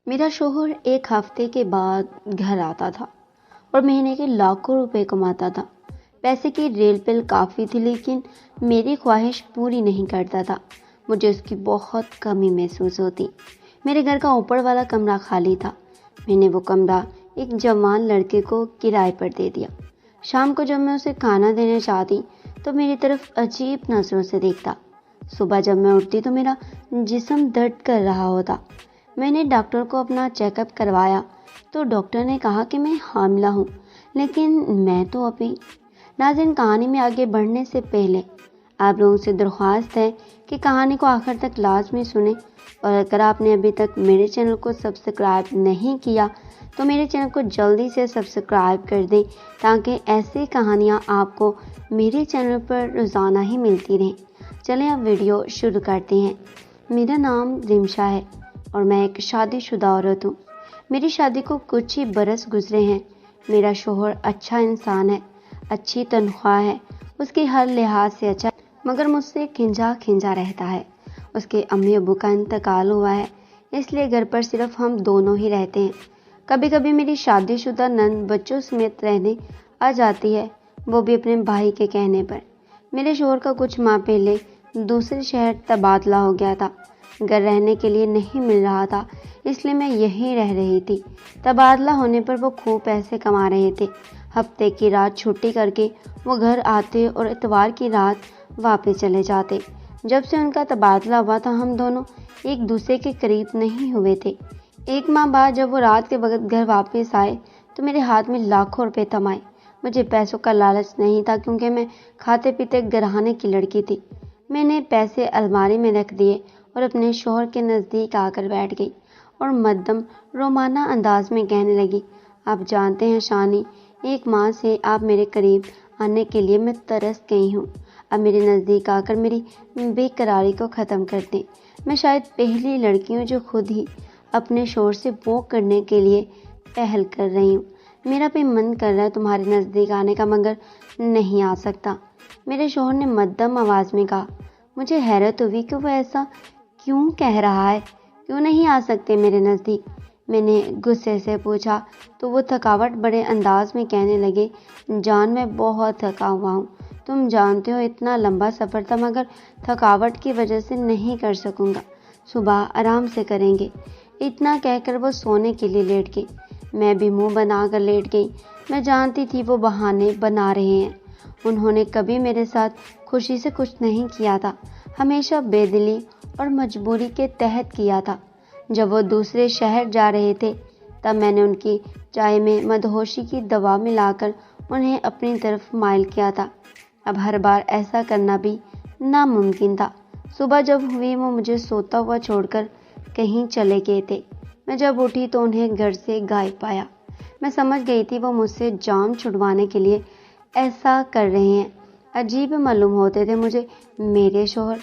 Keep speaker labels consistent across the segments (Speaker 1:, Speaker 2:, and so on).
Speaker 1: मेरा शौहर एक हफ्ते के बाद घर आता था और महीने के लाखों रुपए कमाता था। पैसे की रेल पिल काफ़ी थी, लेकिन मेरी ख्वाहिश पूरी नहीं करता था। मुझे उसकी बहुत कमी महसूस होती। मेरे घर का ऊपर वाला कमरा खाली था। मैंने वो कमरा एक जवान लड़के को किराए पर दे दिया। शाम को जब मैं उसे खाना देने जाती तो मेरी तरफ अजीब नजरों से देखता। सुबह जब मैं उठती तो मेरा जिस्म दर्द कर रहा होता। मैंने डॉक्टर को अपना चेकअप करवाया तो डॉक्टर ने कहा कि मैं हामिला हूँ, लेकिन मैं तो अभी। नाज़रीन, कहानी में आगे बढ़ने से पहले आप लोगों से दरख्वास्त है कि कहानी को आखिर तक लाजमी सुने, और अगर आपने अभी तक मेरे चैनल को सब्सक्राइब नहीं किया तो मेरे चैनल को जल्दी से सब्सक्राइब कर दें, ताकि ऐसी कहानियाँ आपको मेरे चैनल पर रोज़ाना ही मिलती रहें। चलें अब वीडियो शुरू करते हैं। मेरा नाम रिमशा है और मैं एक शादीशुदा औरत हूँ। मेरी शादी को कुछ ही बरस गुजरे हैं। मेरा शौहर अच्छा इंसान है, अच्छी तनख्वाह है, उसकी हर लिहाज से अच्छा, मगर मुझसे खिंजा खिंजा रहता है। उसके अम्मी अब्बू का इंतकाल हुआ है, इसलिए घर पर सिर्फ हम दोनों ही रहते हैं। कभी कभी मेरी शादीशुदा नंद बच्चों समेत रहने आ जाती है, वो भी अपने भाई के कहने पर। मेरे शौहर का कुछ माह पहले दूसरे शहर तबादला हो गया था। घर रहने के लिए नहीं मिल रहा था, इसलिए मैं यहीं रह रही थी। तबादला होने पर वो खूब पैसे कमा रहे थे। हफ्ते की रात छुट्टी करके वो घर आते और इतवार की रात वापस चले जाते। जब से उनका तबादला हुआ था, हम दोनों एक दूसरे के करीब नहीं हुए थे। एक माह बाद जब वो रात के वक्त घर वापस आए तो मेरे हाथ में लाखों रुपए थमाए। मुझे पैसों का लालच नहीं था, क्योंकि मैं खाते पीते घराने की लड़की थी। मैंने पैसे अलमारी में रख दिए और अपने शौहर के नज़दीक आकर बैठ गई और मध्यम रोमाना अंदाज में कहने लगी, आप जानते हैं शानी, एक माह से आप मेरे करीब आने के लिए मैं तरस गई हूँ। अब मेरे नज़दीक आकर मेरी बेकरारी को ख़त्म कर दें। मैं शायद पहली लड़की हूँ जो खुद ही अपने शौहर से वो करने के लिए पहल कर रही हूँ। मेरा भी मन कर रहा है तुम्हारे नज़दीक आने का, मगर नहीं आ सकता, मेरे शौहर ने मध्यम आवाज़ में कहा। मुझे हैरत हुई कि वो ऐसा क्यों कह रहा है, क्यों नहीं आ सकते मेरे नज़दीक। मैंने गुस्से से पूछा तो वो थकावट बड़े अंदाज में कहने लगे, जान मैं बहुत थका हुआ हूँ, तुम जानते हो इतना लंबा सफ़र था, मगर थकावट की वजह से नहीं कर सकूँगा, सुबह आराम से करेंगे। इतना कहकर वो सोने के लिए लेट गई। मैं भी मुंह बनाकर लेट गई। मैं जानती थी वो बहाने बना रहे हैं। उन्होंने कभी मेरे साथ खुशी से कुछ नहीं किया था, हमेशा बेदिली और मजबूरी के तहत किया था। जब वो दूसरे शहर जा रहे थे तब मैंने उनकी चाय में मदहोशी की दवा मिलाकर उन्हें अपनी तरफ माइल किया था। अब हर बार ऐसा करना भी नामुमकिन था। सुबह जब हुई वो मुझे सोता हुआ छोड़कर कहीं चले गए थे। मैं जब उठी तो उन्हें घर से गायब पाया। मैं समझ गई थी वो मुझसे जान छुड़वाने के लिए ऐसा कर रहे हैं। अजीब मालूम होते थे मुझे मेरे शौहर।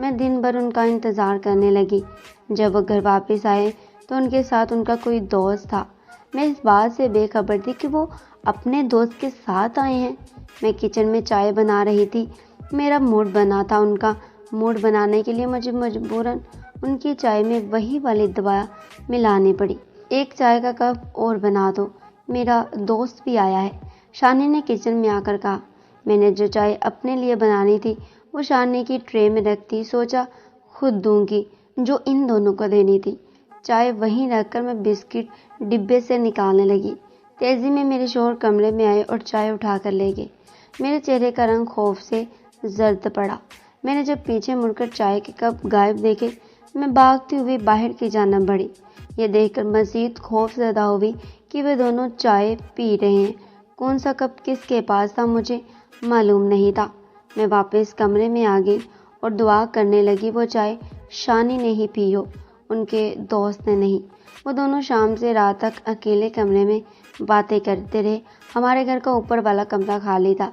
Speaker 1: मैं दिन भर उनका इंतज़ार करने लगी। जब वो घर वापस आए तो उनके साथ उनका कोई दोस्त था। मैं इस बात से बेखबर थी कि वो अपने दोस्त के साथ आए हैं। मैं किचन में चाय बना रही थी। मेरा मूड बना था। उनका मूड बनाने के लिए मुझे मजबूरन उनकी चाय में वही वाली दवा मिलानी पड़ी। एक चाय का कप और बना दो, मेरा दोस्त भी आया है, शानी ने किचन में आकर कहा। मैंने जो चाय अपने लिए बनानी थी वो शानी की ट्रे में रखती, सोचा खुद दूंगी जो इन दोनों को देनी थी। चाय वहीं रखकर मैं बिस्किट डिब्बे से निकालने लगी। तेजी में मेरे शौहर कमरे में आए और चाय उठाकर ले गए। मेरे चेहरे का रंग खौफ से जर्द पड़ा। मैंने जब पीछे मुड़कर चाय के कप गायब देखे, मैं भागती हुई बाहर की जानब बढ़ी। ये देखकर मजीद खौफ ज़दा हुई कि वे दोनों चाय पी रहे हैं। कौन सा कप किसके पास था मुझे मालूम नहीं था। मैं वापस कमरे में आ गई और दुआ करने लगी वो चाय शानी ने ही पी हो, उनके दोस्त ने नहीं। वो दोनों शाम से रात तक अकेले कमरे में बातें करते रहे। हमारे घर का ऊपर वाला कमरा खाली था।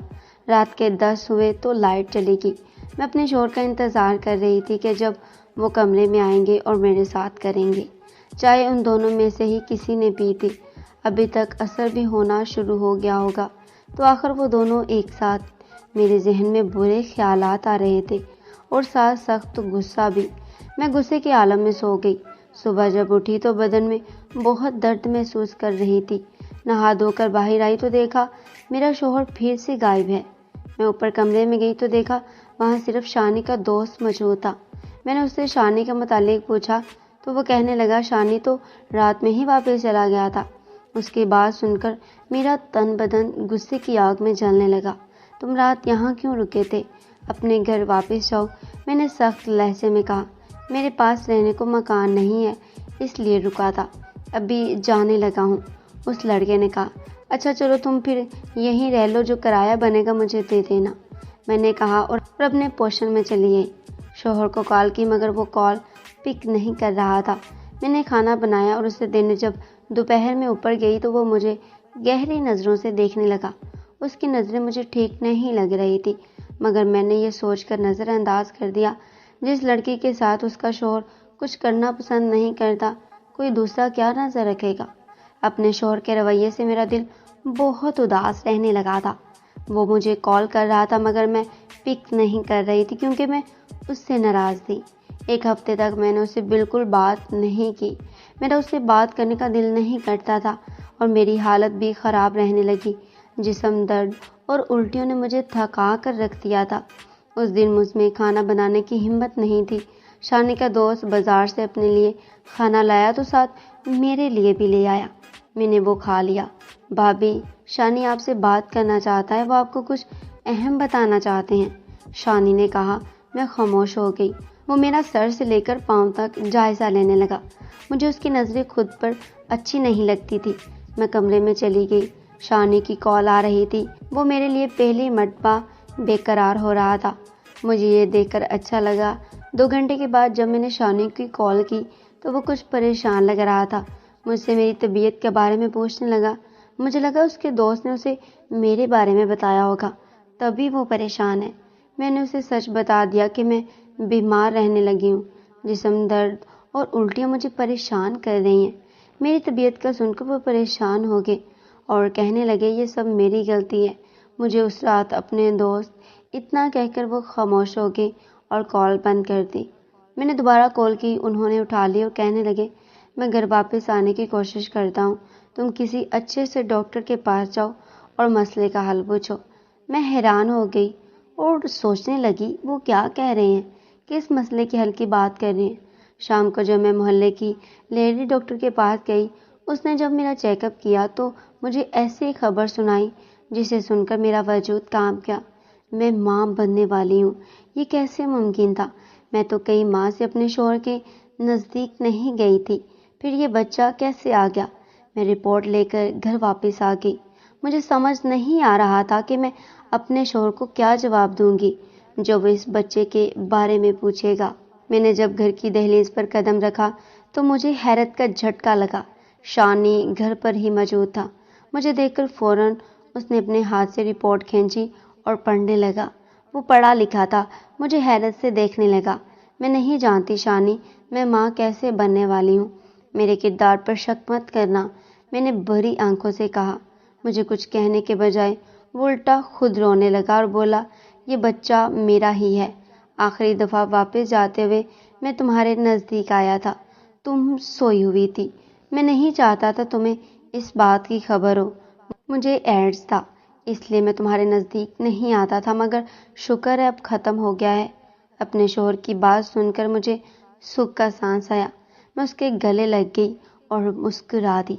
Speaker 1: रात के 10 हुए तो लाइट चली गई। मैं अपने शौहर का इंतज़ार कर रही थी कि जब वो कमरे में आएंगे और मेरे साथ करेंगे। चाय उन दोनों में से ही किसी ने पी थी। अभी तक असर भी होना शुरू हो गया होगा। तो आखिर वो दोनों एक साथ। मेरे जहन में बुरे ख्यालात आ रहे थे और साथ सख्त गुस्सा भी। मैं गुस्से के आलम में सो गई। صبح جب اٹھی تو بدن میں بہت درد محسوس کر رہی تھی۔ نہا دھو کر باہر آئی تو دیکھا میرا شوہر پھر سے غائب ہے۔ میں اوپر کمرے میں گئی تو دیکھا وہاں صرف شانی کا دوست موجود تھا۔ میں نے اس سے شانی کے متعلق پوچھا تو وہ کہنے لگا شانی تو رات میں ہی واپس چلا گیا تھا۔ اس کی بات سن کر میرا تن بدن غصے کی آگ میں جلنے لگا۔ تم رات یہاں کیوں رکے تھے؟ اپنے گھر واپس جاؤ، میں نے سخت لہجے میں کہا۔ میرے پاس رہنے کو مکان نہیں ہے اس لیے رکا تھا، ابھی جانے لگا ہوں۔ اس لڑکے نے کہا اچھا چلو تم پھر یہیں رہ لو، جو کرایہ بنے گا مجھے دے دینا، میں نے کہا اور اپنے پوشن میں چلی گئی۔ شوہر کو کال کی مگر وہ کال پک نہیں کر رہا تھا۔ میں نے کھانا بنایا اور اسے دینے جب دوپہر میں اوپر گئی تو وہ مجھے گہری نظروں سے دیکھنے لگا۔ اس کی نظریں مجھے ٹھیک نہیں لگ رہی تھی مگر میں نے یہ سوچ کر نظر انداز کر دیا جس لڑکی کے ساتھ اس کا شوہر کچھ کرنا پسند نہیں کرتا کوئی دوسرا کیا نظر رکھے گا۔ اپنے شوہر کے رویے سے میرا دل بہت اداس رہنے لگا تھا۔ وہ مجھے کال کر رہا تھا مگر میں پک نہیں کر رہی تھی کیونکہ میں اس سے ناراض تھی۔ ایک ہفتے تک میں نے اس سے بالکل بات نہیں کی۔ میرا اس سے بات کرنے کا دل نہیں کرتا تھا اور میری حالت بھی خراب رہنے لگی۔ جسم درد اور الٹیوں نے مجھے تھکا کر رکھ دیا تھا۔ اس دن مجھ میں کھانا بنانے کی ہمت نہیں تھی۔ شانی کا دوست بازار سے اپنے لیے کھانا لایا تو ساتھ میرے لیے بھی لے آیا۔ میں نے وہ کھا لیا۔ بھابھی شانی آپ سے بات کرنا چاہتا ہے، وہ آپ کو کچھ اہم بتانا چاہتے ہیں، شانی نے کہا۔ میں خاموش ہو گئی۔ وہ میرا سر سے لے کر پاؤں تک جائزہ لینے لگا۔ مجھے اس کی نظریں خود پر اچھی نہیں لگتی تھی۔ میں کمرے میں چلی گئی۔ شانی کی کال آ رہی تھی۔ وہ میرے لیے پہلی مرتبہ بے قرار ہو رہا تھا۔ مجھے یہ دیکھ کر اچھا لگا۔ 2 گھنٹے کے بعد جب میں نے شانی کی کال کی تو وہ کچھ پریشان لگ رہا تھا۔ مجھ سے میری طبیعت کے بارے میں پوچھنے لگا۔ مجھے لگا اس کے دوست نے اسے میرے بارے میں بتایا ہوگا تبھی وہ پریشان ہے۔ میں نے اسے سچ بتا دیا کہ میں بیمار رہنے لگی ہوں۔ جسم درد اور الٹیاں مجھے پریشان کر رہی ہیں۔ میری طبیعت کا سن کر وہ پریشان ہو گئے اور کہنے لگے یہ سب میری غلطی ہے۔ مجھے اس رات اپنے دوست اتنا کہہ کر وہ خاموش ہو گئے اور کال بند کر دی۔ میں نے دوبارہ کال کی، انہوں نے اٹھا لی اور کہنے لگے میں گھر واپس آنے کی کوشش کرتا ہوں، تم کسی اچھے سے ڈاکٹر کے پاس جاؤ اور مسئلے کا حل پوچھو۔ میں حیران ہو گئی اور سوچنے لگی وہ کیا کہہ رہے ہیں، کس مسئلے کے حل کی بات کر رہے ہیں۔ شام کو جب میں محلے کی لیڈی ڈاکٹر کے پاس گئی، اس نے جب میرا چیک اپ کیا تو مجھے ایسی خبر سنائی جسے سن کر میرا وجود کانپ گیا۔ میں ماں بننے والی ہوں، یہ کیسے ممکن تھا؟ میں تو کئی ماہ سے اپنے شوہر کے نزدیک نہیں گئی تھی، پھر یہ بچہ کیسے آ گیا؟ میں رپورٹ لے کر گھر واپس آ گئی۔ مجھے سمجھ نہیں آ رہا تھا کہ میں اپنے شوہر کو کیا جواب دوں گی جو وہ اس بچے کے بارے میں پوچھے گا۔ میں نے جب گھر کی دہلیز پر قدم رکھا تو مجھے حیرت کا جھٹکا لگا۔ شانی گھر پر ہی موجود تھا۔ مجھے دیکھ کر فوراً اس نے اپنے ہاتھ سے رپورٹ کھینچی اور پڑھنے لگا۔ وہ پڑھا لکھا تھا، مجھے حیرت سے دیکھنے لگا۔ میں نہیں جانتی شانی میں ماں کیسے بننے والی ہوں، میرے کردار پر شک مت کرنا، میں نے بھری آنکھوں سے کہا۔ مجھے کچھ کہنے کے بجائے وہ الٹا خود رونے لگا اور بولا یہ بچہ میرا ہی ہے۔ آخری دفعہ واپس جاتے ہوئے میں تمہارے نزدیک آیا تھا، تم سوئی ہوئی تھی۔ میں نہیں چاہتا تھا تمہیں اس بات کی خبر ہو، مجھے ایڈز تھا اس لیے میں تمہارے نزدیک نہیں آتا تھا، مگر شکر ہے اب ختم ہو گیا ہے۔ اپنے شوہر کی بات سن کر مجھے سکھ کا سانس آیا۔ میں اس کے گلے لگ گئی اور مسکرا دی۔